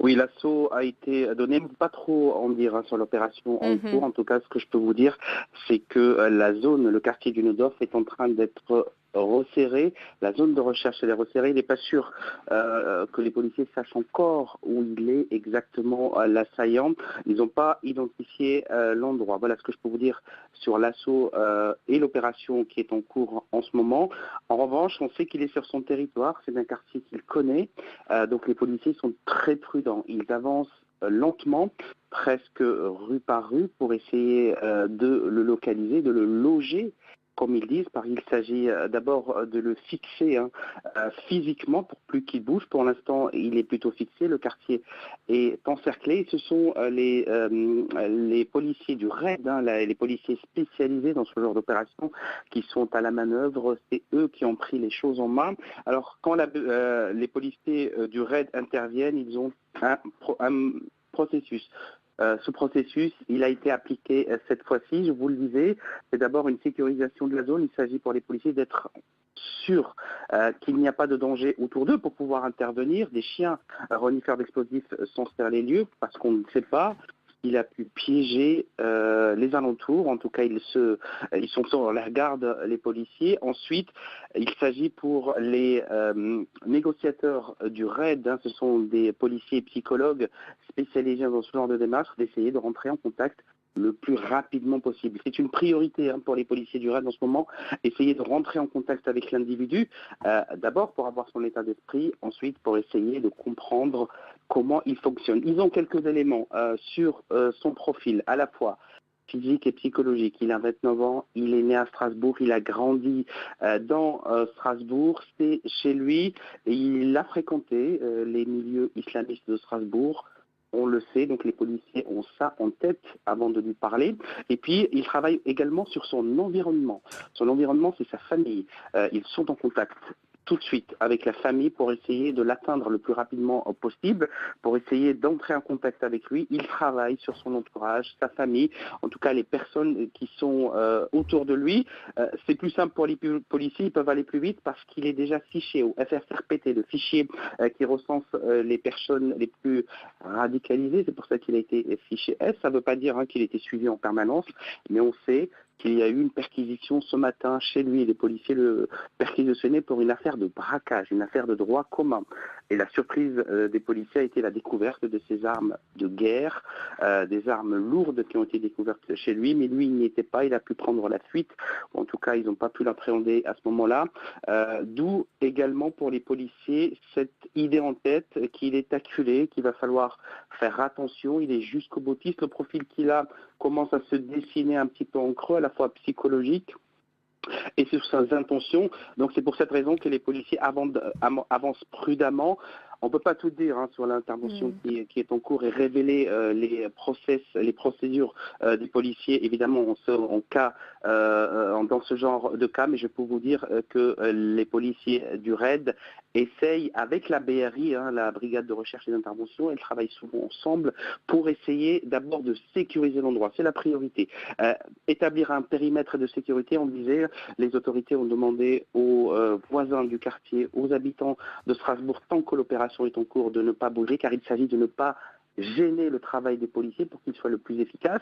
Oui, l'assaut a été donné, mais pas trop en dire sur l'opération en Mhm. cours. En tout cas, ce que je peux vous dire, c'est que la zone, le quartier du Nord est en train d'être resserré. La zone de recherche, elle est resserrée. Il n'est pas sûr que les policiers sachent encore où il est exactement l'assaillant. Ils n'ont pas identifié l'endroit. Voilà ce que je peux vous dire sur l'assaut et l'opération qui est en cours en ce moment. En revanche, on sait qu'il est sur son territoire. C'est un quartier qu'il connaît. Donc les policiers sont très prudents. Ils avancent lentement, presque rue par rue, pour essayer de le localiser, de le loger, comme ils disent, parce qu'il s'agit d'abord de le fixer physiquement pour plus qu'il bouge. Pour l'instant, il est plutôt fixé. Le quartier est encerclé. Ce sont les policiers du RAID, les policiers spécialisés dans ce genre d'opération, qui sont à la manœuvre. C'est eux qui ont pris les choses en main. Alors, quand les policiers du RAID interviennent, ils ont un processus. Ce processus, il a été appliqué cette fois-ci, je vous le disais, c'est d'abord une sécurisation de la zone. Il s'agit pour les policiers d'être sûrs qu'il n'y a pas de danger autour d'eux pour pouvoir intervenir. Des chiens renifères d'explosifs sont sur les lieux parce qu'on ne sait pas. Il a pu piéger les alentours. En tout cas, ils sont sur la garde, les policiers. Ensuite, il s'agit pour les négociateurs du RAID, ce sont des policiers et psychologues spécialisés dans ce genre de démarche, d'essayer de rentrer en contact le plus rapidement possible. C'est une priorité pour les policiers du RAID en ce moment, essayer de rentrer en contact avec l'individu, d'abord pour avoir son état d'esprit, ensuite pour essayer de comprendre comment il fonctionne. Ils ont quelques éléments sur son profil, à la fois physique et psychologique. Il a 29 ans, il est né à Strasbourg, il a grandi dans Strasbourg, c'est chez lui, et il a fréquenté les milieux islamistes de Strasbourg. On le sait, donc les policiers ont ça en tête avant de lui parler. Et puis, il travaille également sur son environnement. Son environnement, c'est sa famille. Ils sont en contact tout de suite avec la famille pour essayer de l'atteindre le plus rapidement possible, pour essayer d'entrer en contact avec lui. Il travaille sur son entourage, sa famille, en tout cas les personnes qui sont autour de lui. C'est plus simple pour les policiers, ils peuvent aller plus vite parce qu'il est déjà fiché au FFRPT, le fichier qui recense les personnes les plus radicalisées. C'est pour ça qu'il a été fiché S. Ça ne veut pas dire qu'il a été suivi en permanence, mais on sait qu'il y a eu une perquisition ce matin chez lui. Les policiers le perquisitionnaient pour une affaire de braquage, une affaire de droit commun. Et la surprise des policiers a été la découverte de ces armes de guerre, des armes lourdes qui ont été découvertes chez lui, mais lui, il n'y était pas, il a pu prendre la fuite. En tout cas, ils n'ont pas pu l'appréhender à ce moment-là. D'où également pour les policiers cette idée en tête qu'il est acculé, qu'il va falloir faire attention. Il est jusqu'au boutiste. Le profil qu'il a commence à se dessiner un petit peu en creux, à la fois psychologique et sur ses intentions. Donc c'est pour cette raison que les policiers avancent prudemment. On ne peut pas tout dire sur l'intervention qui est en cours et révéler les procédures des policiers, évidemment, dans ce genre de cas, mais je peux vous dire que les policiers du RAID essayent, avec la BRI, la Brigade de recherche et d'intervention, elles travaillent souvent ensemble pour essayer d'abord de sécuriser l'endroit. C'est la priorité. Établir un périmètre de sécurité, on disait, les autorités ont demandé aux voisins du quartier, aux habitants de Strasbourg, tant que l'opération est en cours, de ne pas bouger, car il s'agit de ne pas gêner le travail des policiers pour qu'il soit le plus efficace.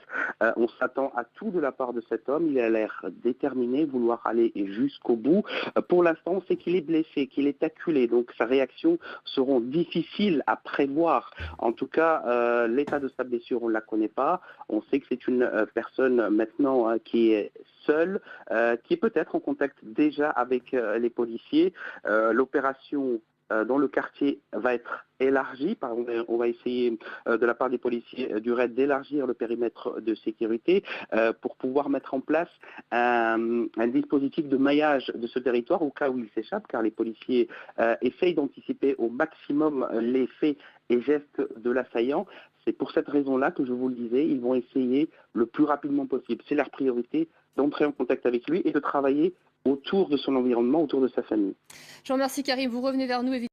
On s'attend à tout de la part de cet homme. Il a l'air déterminé, vouloir aller jusqu'au bout. Pour l'instant, on sait qu'il est blessé, qu'il est acculé, donc sa réaction seront difficiles à prévoir. En tout cas, l'état de sa blessure, on ne la connaît pas. On sait que c'est une personne maintenant qui est seule, qui est peut-être en contact déjà avec les policiers. L'opération dans le quartier va être élargie. On va essayer de la part des policiers du RAID d'élargir le périmètre de sécurité pour pouvoir mettre en place un dispositif de maillage de ce territoire au cas où il s'échappe, car les policiers essayent d'anticiper au maximum les faits et gestes de l'assaillant. C'est pour cette raison-là que je vous le disais, ils vont essayer le plus rapidement possible. C'est leur priorité d'entrer en contact avec lui et de travailler autour de son environnement, autour de sa famille. Je vous remercie Karim, vous revenez vers nous évidemment.